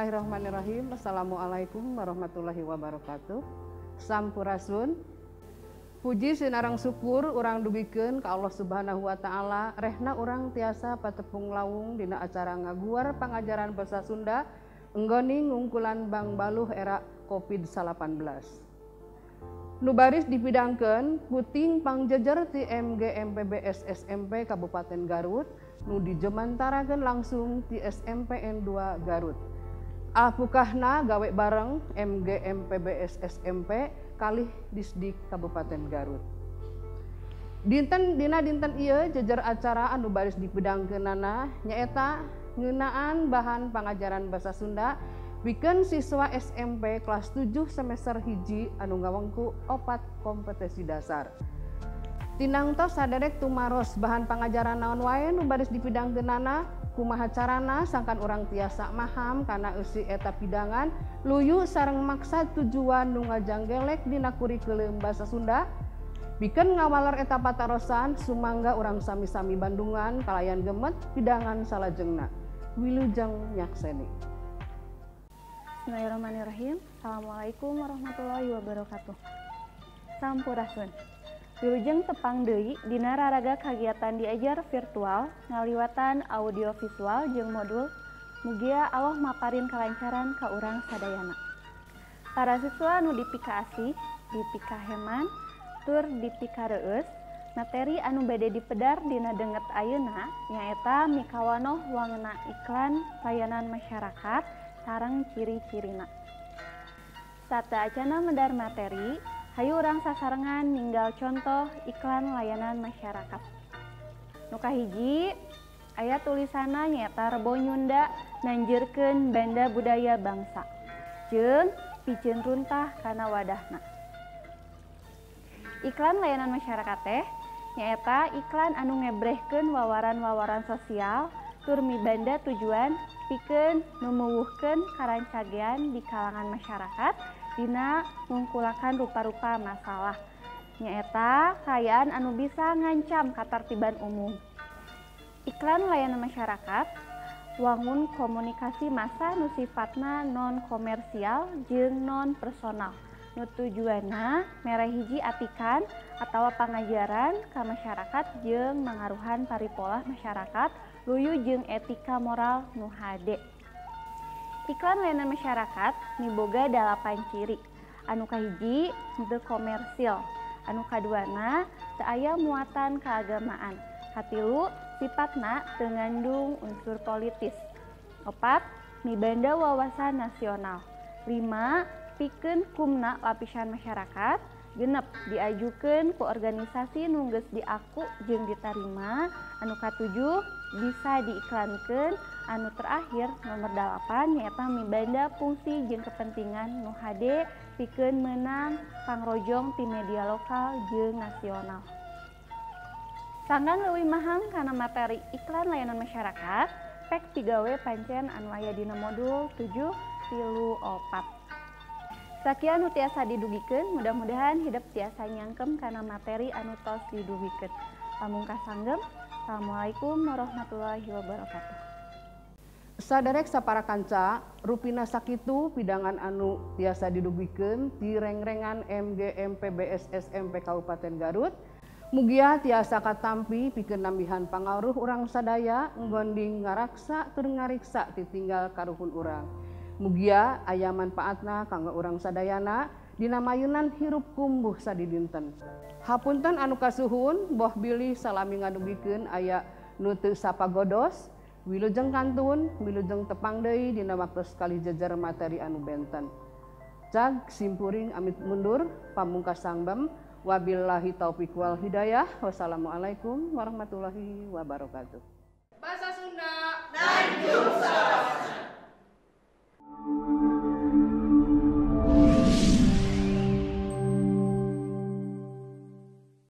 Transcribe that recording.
Bismillahirrahmanirrahim. Assalamualaikum warahmatullahi wabarakatuh. Sampurasun. Puji sinarang syukur urang dugikeun ka Allah Subhanahu wa taala, rehna urang tiasa patepung lawung dina acara ngaguar pangajaran basa Sunda enggoni ngungkulan Bang Baluh era Covid-19. Nu baris dipidangkeun puting pangjejer ti MGMPBS SMP Kabupaten Garut nu dijemantarakeun langsung ti SMPN 2 Garut. Apukahna gawe bareng MGMPBS SMP kalih Disdik Kabupaten Garut. Dina dinten ieu jejer acara anu baris dipidangkeunana nyaeta ngeunaan bahan pangajaran basa Sunda pikeun siswa SMP kelas 7 semester 1 anu ngawengku 4 kompetensi dasar. Tinang tos saderek tumaros bahan pangajaran naon wae nu baris dipidangkeunana, kumaha carana sangkan urang tiasa maham kana eusi eta pidangan, luyu sareng maksad tujuan nu ngajanggelek dina kurikulum basa Sunda. Pikeun ngawaler eta patarosan sumangga urang sami-sami Bandungan kalayan gemet pidangan salajengna. Wilujeng nyakseni. Bismillahirrahmanirrahim. Assalamualaikum warahmatullahi wabarakatuh. Sampurasun. Wilujeng tepang deui dina raraga kagiatan diajar virtual ngaliwatan audio visual jeung modul mugia Allah maparin kalancaran ka urang sadayana. Para siswa nu dipika asih, dipika heman, tur dipika reueus, materi anu bade dipedar dina deunget ayeuna nyaeta mikawanoh wangeuna iklan layanan masyarakat sareng ciri-cirina. Sateacana medar materi, hayu urang sasarengan ninggal contoh iklan layanan masyarakat. Nu kahiji aya tulisanna nyaeta Rebo Nyunda nanjeurkeun banda budaya bangsa jeung piceun runtah kana wadahna. Iklan layanan masyarakat teh nyaeta iklan anu ngebrehkeun wawaran-wawaran sosial tur mibanda tujuan pikeun numuwuhkeun karancagean di kalangan masyarakat dina ngungkulakan rupa-rupa masalah nyaeta kaayaan anu bisa ngancam katartiban umum. Iklan layanan masyarakat wangun komunikasi massa nu sifatna non komersial jeung non personal nu tujuanna mere hiji atikan atawa pangajaran ka masyarakat jeung mangaruhan paripolah masyarakat luyu jeung etika moral nu hade. Iklan layanan masyarakat miboga 8 ciri. Anu kahiji teu komersil, anu kaduana teu aya muatan keagamaan, katilu sifatna teu ngandung unsur politis, 4 mibanda wawasan nasional, 5 pikeun kumna lapisan masyarakat, 6 diajukeun ku organisasi nu geus diaku jeung ditarima, anu katujuh bisa diiklankeun, anu terakhir nomor 8 nyaeta mibanda fungsi jeung kepentingan nu hade pikeun meunang pangrojong ti media lokal jeung nasional. Sanggan leuwih maham kana materi iklan layanan masyarakat, pek 3W pancen anu aya dina modul 7-3-4. Sakian nu tiasa didugikeun, mudah-mudahan hidup tiasa nyangkem kana materi anu tos didugikeun. Pamungkas sanggem. Assalamualaikum warahmatullahi wabarakatuh. Saderek sapara kanca, rupina sakitu pidangan anu tiasa didugikeun ti rengrengan MGMPBS SMP Kabupaten Garut. Mugia tiasa katampi pikeun nambihan pangaruh urang sadaya nggonding ngaraksa tur ngariksa titinggal karuhun urang. Mugia aya manfaatna kanggo urang sadayana dina mayunan hirup kumbuh sadidinten. Hapunten anu kasuhun, boh bilih salami ngadugikeun aya nu teu sapagodos, wilujeng kantun, wilujeng tepang deui dina waktu sekali jejer materi anu benten. Cag simpuring amit mundur, pamungkas sangbem, wabillahi taufiq wal hidayah, wassalamualaikum warahmatullahi wabarakatuh. Bahasa Sunda, Tanjung Salawat.